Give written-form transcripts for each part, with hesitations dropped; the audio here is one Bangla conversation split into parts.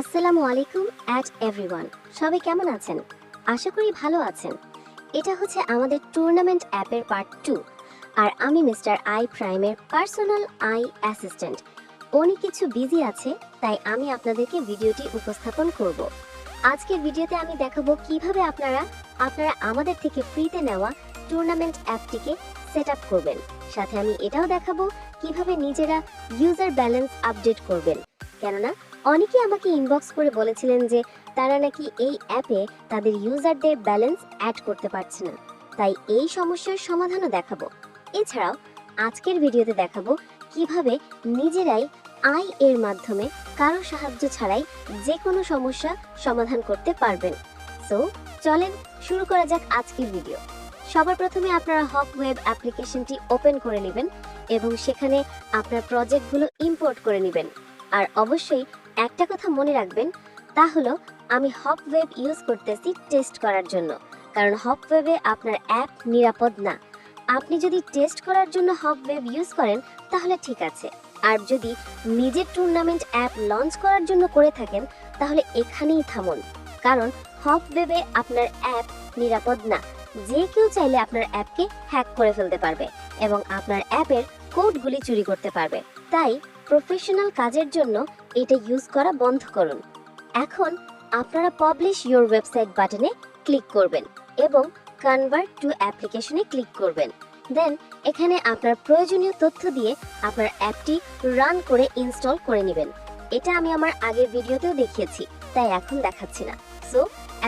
আসসালামু আলাইকুম অ্যাট এভরিওয়ান। সবাই কেমন আছেন? আশা করি ভালো আছেন। এটা হচ্ছে আমাদের টুর্নামেন্ট অ্যাপের পার্ট 2, আর আমি মিস্টার আই প্রাইমের পার্সোনাল আই অ্যাসিস্ট্যান্ট। উনি কিছু বিজি আছে, তাই আমি আপনাদেরকে ভিডিওটি উপস্থাপন করব। আজকের ভিডিওতে আমি দেখাবো কিভাবে আপনারা আমাদের থেকে ফ্রিতে নেওয়া টুর্নামেন্ট অ্যাপটিকে সেট আপ করবেন। সাথে আমি এটাও দেখাবো কিভাবে নিজেরা ইউজার ব্যালেন্স আপডেট করবেন। কেননা অনেকে আমাকে ইনবক্স করে বলেছিলেন যে তারা নাকি এই অ্যাপে তাদের ইউজারদের ব্যালেন্স অ্যাড করতে পারছে না, তাই এই সমস্যার সমাধানও দেখাবো। এছাড়াও আজকের ভিডিওতে দেখাবো কিভাবে নিজেরাই আই এর মাধ্যমে কারো সাহায্য ছাড়াই যে কোনো সমস্যা সমাধান করতে পারবেন। সো চলেন শুরু করা যাক আজকের ভিডিও। সবার প্রথমে আপনারা হপ ওয়েব অ্যাপ্লিকেশনটি ওপেন করে নেবেন এবং সেখানে আপনার প্রজেক্টগুলো ইম্পোর্ট করে নেবেন। আর অবশ্যই একটা কথা মনে রাখবেন, তা হলো আমি হপ ওয়েব ইউজ করতেছি টেস্ট করার জন্য, কারণ হপ ওয়েবে আপনার অ্যাপ নিরাপদ না। আপনি যদি টেস্ট করার জন্য হপ ওয়েব ইউজ করেন তাহলে ঠিক আছে, আর যদি নিজের টুর্নামেন্ট অ্যাপ লঞ্চ করার জন্য করে থাকেন তাহলে এখানেই থামুন, কারণ হপ ওয়েবে আপনার অ্যাপ নিরাপদ না। যে কেউ চাইলে আপনার অ্যাপকে হ্যাক করে ফেলতে পারবে এবং আপনার অ্যাপের কোডগুলি চুরি করতে পারবে। তাই প্রফেশনাল কাজের জন্য এটা ইউজ করা বন্ধ করুন। এখন আপনারা পাবলিশ ইওর ওয়েবসাইট বাটনে ক্লিক করবেন এবং কনভার্ট টু অ্যাপ্লিকেশনে ক্লিক করবেন। দেন এখানে আপনার প্রয়োজনীয় তথ্য দিয়ে আপনার অ্যাপটি রান করে ইনস্টল করে নেবেন। এটা আমি আমার আগের ভিডিওতেও দেখিয়েছি, তাই এখন দেখাচ্ছি না। সো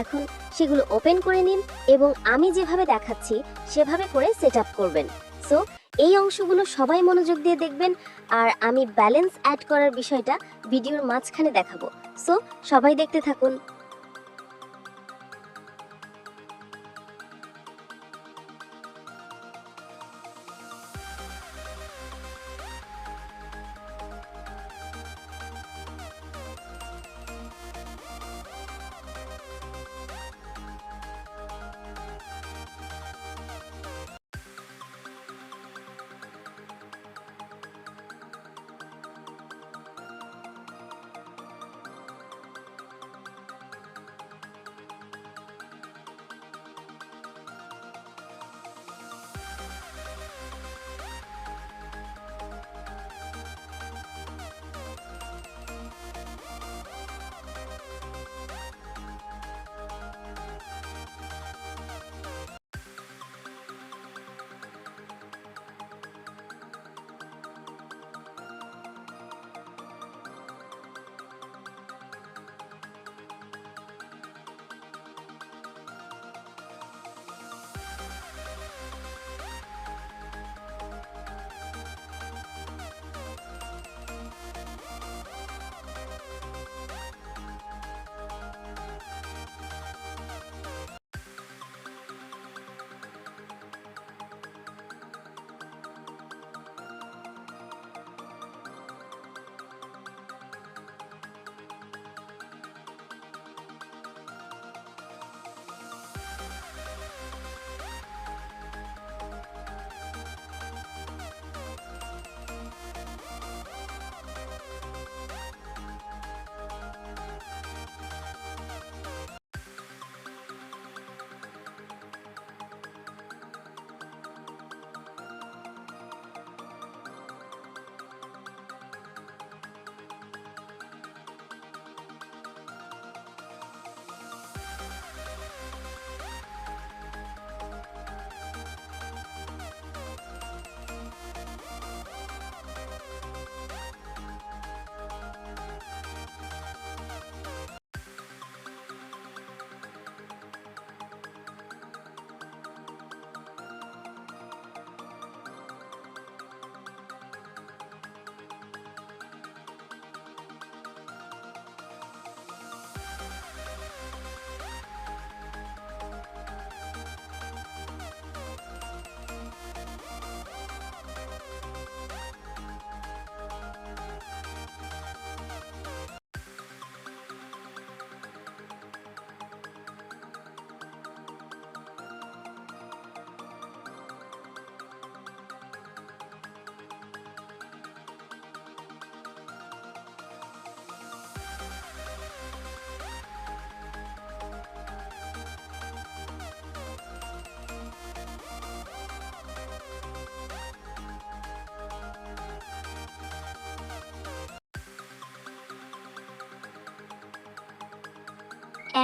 এখন সেগুলো ওপেন করে নিন এবং আমি যেভাবে দেখাচ্ছি সেভাবে করে সেট আপ করবেন। সো এই অংশগুলো সবাই মনোযোগ দিয়ে দেখবেন, আর আমি ব্যালেন্স অ্যাড করার বিষয়টা ভিডিওর মাঝখানে দেখাবো। সো সবাই দেখতে থাকুন।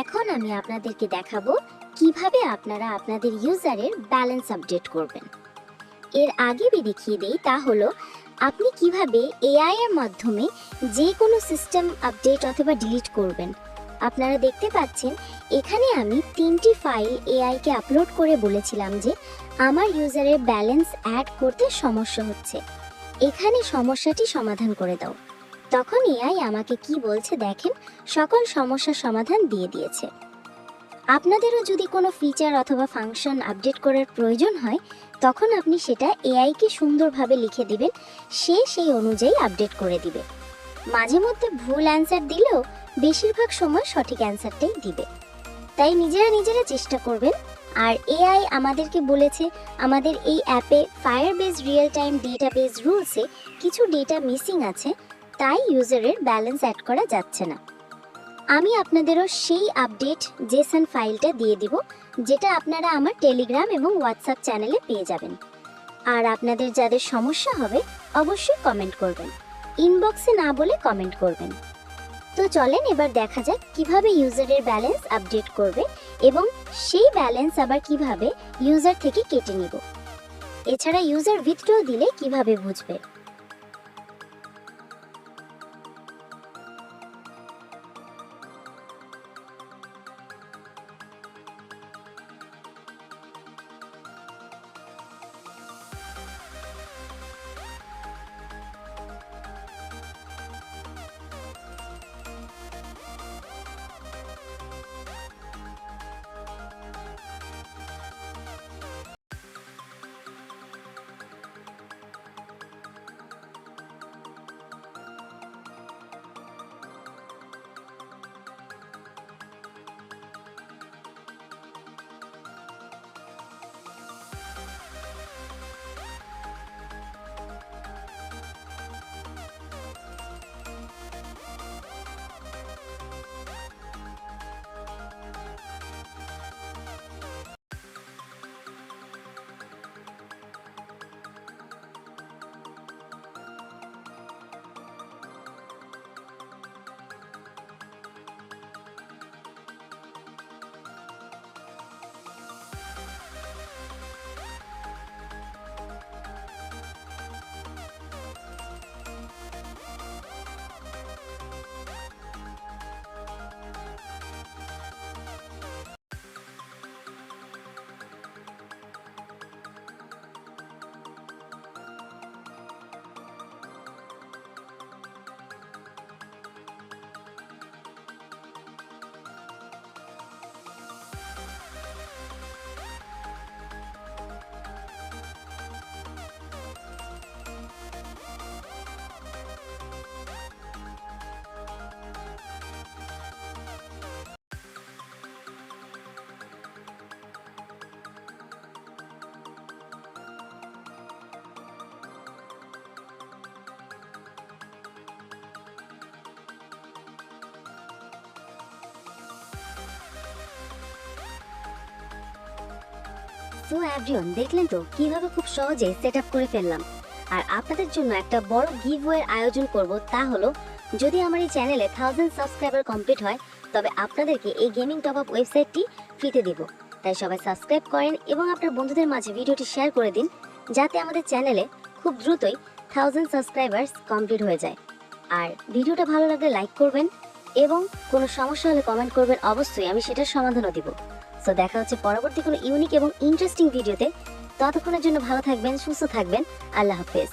এখন আমি আপনাদেরকে দেখাবো কিভাবে আপনারা আপনাদের ইউজারের ব্যালেন্স আপডেট করবেন। এর আগে দেখিয়ে দিই, তা হলো আপনি কিভাবে এআই এর মাধ্যমে যে কোনো সিস্টেম আপডেট অথবা ডিলিট করবেন। আপনারা দেখতে পাচ্ছেন এখানে আমি 3টি ফাইল এআই কে আপলোড করে বলেছিলাম যে আমার ইউজারের ব্যালেন্স অ্যাড করতে সমস্যা হচ্ছে, এখানে সমস্যাটি সমাধান করে দাও। তখন এআই আমাকে কি বলছে দেখেন, সকল সমস্যার সমাধান দিয়ে দিয়েছে। আপনাদেরও যদি কোনো ফিচার অথবা ফাংশন আপডেট করার প্রয়োজন হয় তখন আপনি সেটা এআই কে সুন্দরভাবে লিখে দিবেন, সে সেই অনুযায়ী আপডেট করে দিবে। মাঝে মধ্যে ভুল অ্যান্সার দিলেও বেশিরভাগ সময় সঠিক অ্যান্সারটাই দিবে। তাই নিজেরা চেষ্টা করবেন। আর এআই আমাদেরকে বলেছে আমাদের এই অ্যাপে ফায়ারবেজ রিয়েল টাইম ডেটাবেজ রুলসে কিছু ডেটা মিসিং আছে, তাই ইউজারের ব্যালেন্স অ্যাড করা যাচ্ছে না। আমি আপনাদেরও সেই আপডেট জেসন ফাইলটা দিয়ে দিব, যেটা আপনারা আমার টেলিগ্রাম এবং হোয়াটসঅ্যাপ চ্যানেলে পেয়ে যাবেন। আর আপনাদের যাদের সমস্যা হবে অবশ্যই কমেন্ট করবেন, ইনবক্সে না বলে কমেন্ট করবেন। তো চলেন এবার দেখা যাক কিভাবে ইউজারের ব্যালেন্স আপডেট করবে এবং সেই ব্যালেন্স আবার কিভাবে ইউজার থেকে কেটে নিব। এছাড়া ইউজার উইথড্র দিলে কিভাবে বুঝবে। সো এভরিওয়ান, দেখলেন তো কিভাবে খুব সহজে সেটআপ করে ফেললাম। আর আপনাদের জন্য একটা বড় গিভওয়ের আয়োজন করব, তা হলো যদি আমার এই চ্যানেলে 1000 সাবস্ক্রাইবার কমপ্লিট হয় তবে আপনাদেরকে এই গেমিং টপ আপ ওয়েবসাইটটি ফ্রিতে দেব। তাই সবাই সাবস্ক্রাইব করেন এবং আপনার বন্ধুদের মাঝে ভিডিওটি শেয়ার করে দিন, যাতে আমাদের চ্যানেলে খুব দ্রুতই 1000 সাবস্ক্রাইবার্স কমপ্লিট হয়ে যায়। আর ভিডিওটা ভালো লাগলে লাইক করবেন এবং কোনো সমস্যা হলে কমেন্ট করবেন, অবশ্যই আমি সেটার সমাধানও দিব। সো দেখা হচ্ছে পরবর্তী কোনো ইউনিক এবং ইন্টারেস্টিং ভিডিওতে। ততক্ষণের জন্য ভালো থাকবেন, সুস্থ থাকবেন। আল্লাহ হাফেজ।